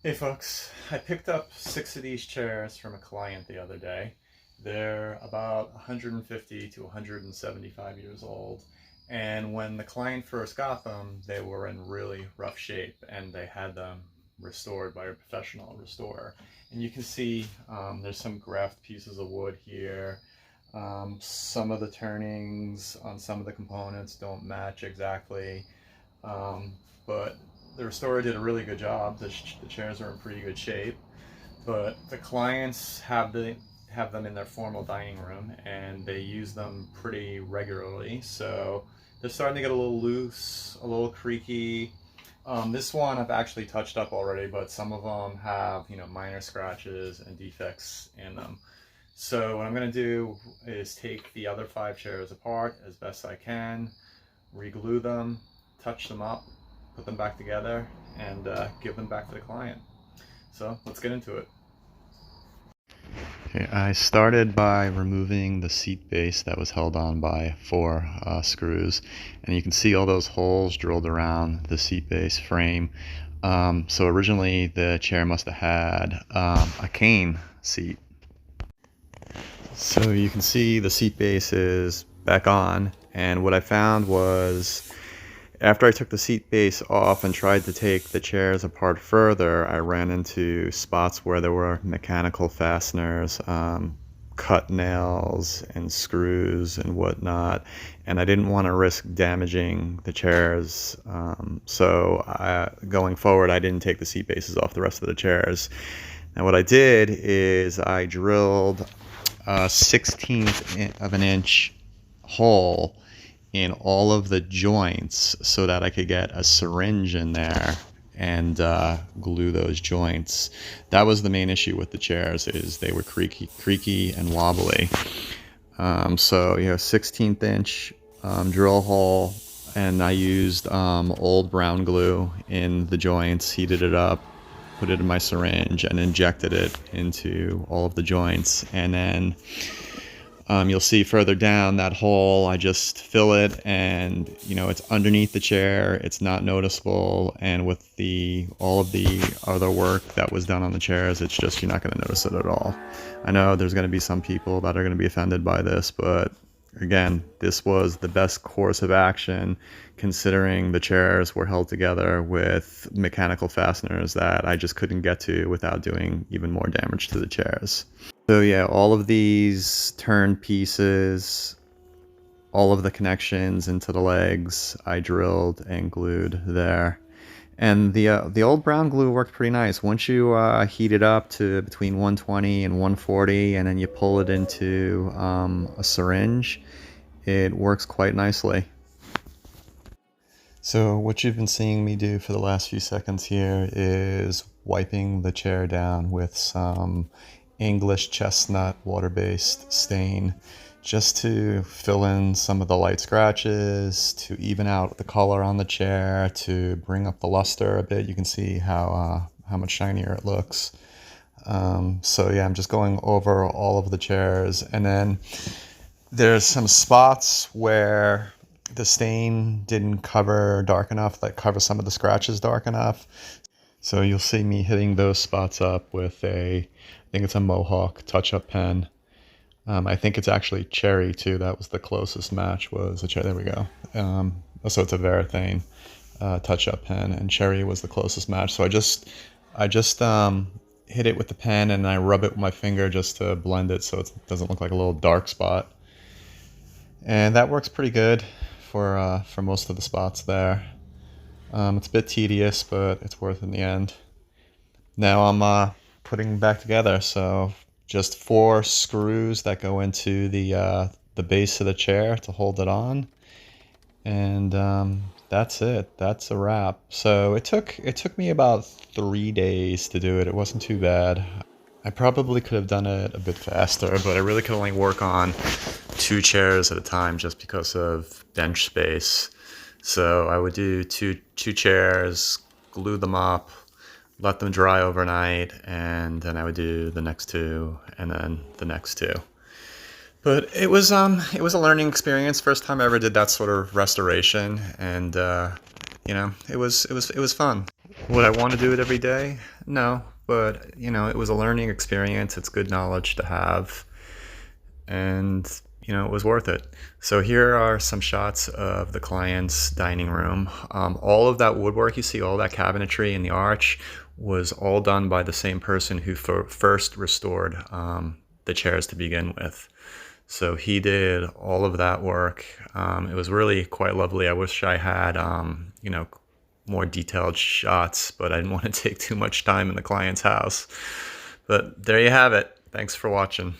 Hey folks, I picked up 6 of these chairs from a client the other day. They're about 150 to 175 years old, and when the client first got them, they were in really rough shape and they had them restored by a professional restorer. And you can see there's some grafted pieces of wood here. Some of the turnings on some of the components don't match exactly. But the restorer did a really good job. The chairs are in pretty good shape, but the clients have them in their formal dining room and they use them pretty regularly. So they're starting to get a little loose, a little creaky. This one I've actually touched up already, but some of them have, minor scratches and defects in them. So what I'm going to do is take the other 5 chairs apart as best I can, reglue them, touch them up, put them back together, and give them back to the client. So let's get into it. Okay, I started by removing the seat base that was held on by 4 screws, and you can see all those holes drilled around the seat base frame. So originally the chair must have had a cane seat. So you can see the seat base is back on, and what I found was after I took the seat base off and tried to take the chairs apart further, I ran into spots where there were mechanical fasteners, cut nails and screws and whatnot, and I didn't want to risk damaging the chairs. Going forward, I didn't take the seat bases off the rest of the chairs. Now what I did is I drilled a 1/16 of an inch hole in all of the joints so that I could get a syringe in there and glue those joints. That was the main issue with the chairs, is they were creaky and wobbly. 1/16 inch drill hole, and I used old brown glue in the joints, heated it up, put it in my syringe, and injected it into all of the joints. And then you'll see further down that hole, I just fill it, and it's underneath the chair. It's not noticeable, and with all of the other work that was done on the chairs, it's just, you're not going to notice it at all. I know there's going to be some people that are going to be offended by this, but again, this was the best course of action, considering the chairs were held together with mechanical fasteners that I just couldn't get to without doing even more damage to the chairs. So yeah, all of these turn pieces, all of the connections into the legs, I drilled and glued there. And the old brown glue worked pretty nice. Once you heat it up to between 120 and 140, and then you pull it into a syringe, it works quite nicely. So what you've been seeing me do for the last few seconds here is wiping the chair down with some English chestnut water-based stain, just to fill in some of the light scratches, to even out the color on the chair, to bring up the luster a bit. You can see how much shinier it looks. So yeah, I'm just going over all of the chairs, and then there's some spots where the stain didn't cover dark enough, like cover some of the scratches dark enough. So you'll see me hitting those spots up with I think it's a Mohawk touch-up pen. I think it's actually cherry too. That was the closest match, was a cherry. There we go. So it's a Varathane touch-up pen, and cherry was the closest match. So I just hit it with the pen, and I rub it with my finger just to blend it so it doesn't look like a little dark spot. And that works pretty good for most of the spots there. It's a bit tedious, but it's worth it in the end. Now I'm putting back together, so just 4 screws that go into the base of the chair to hold it on, and that's it. That's a wrap. So it took me about 3 days to do it. It wasn't too bad. I probably could have done it a bit faster, but I really could only work on 2 chairs at a time just because of bench space. So I would do two chairs, glue them up, let them dry overnight, and then I would do the next 2, and then the next 2. But it was a learning experience. First time I ever did that sort of restoration, and it was fun. Would I want to do it every day? No, but it was a learning experience. It's good knowledge to have, and it was worth it. So here are some shots of the client's dining room. All of that woodwork you see, all that cabinetry and the arch, was all done by the same person who first restored the chairs to begin with. So he did all of that work. It was really quite lovely. I wish I had, more detailed shots, but I didn't want to take too much time in the client's house. But there you have it. Thanks for watching.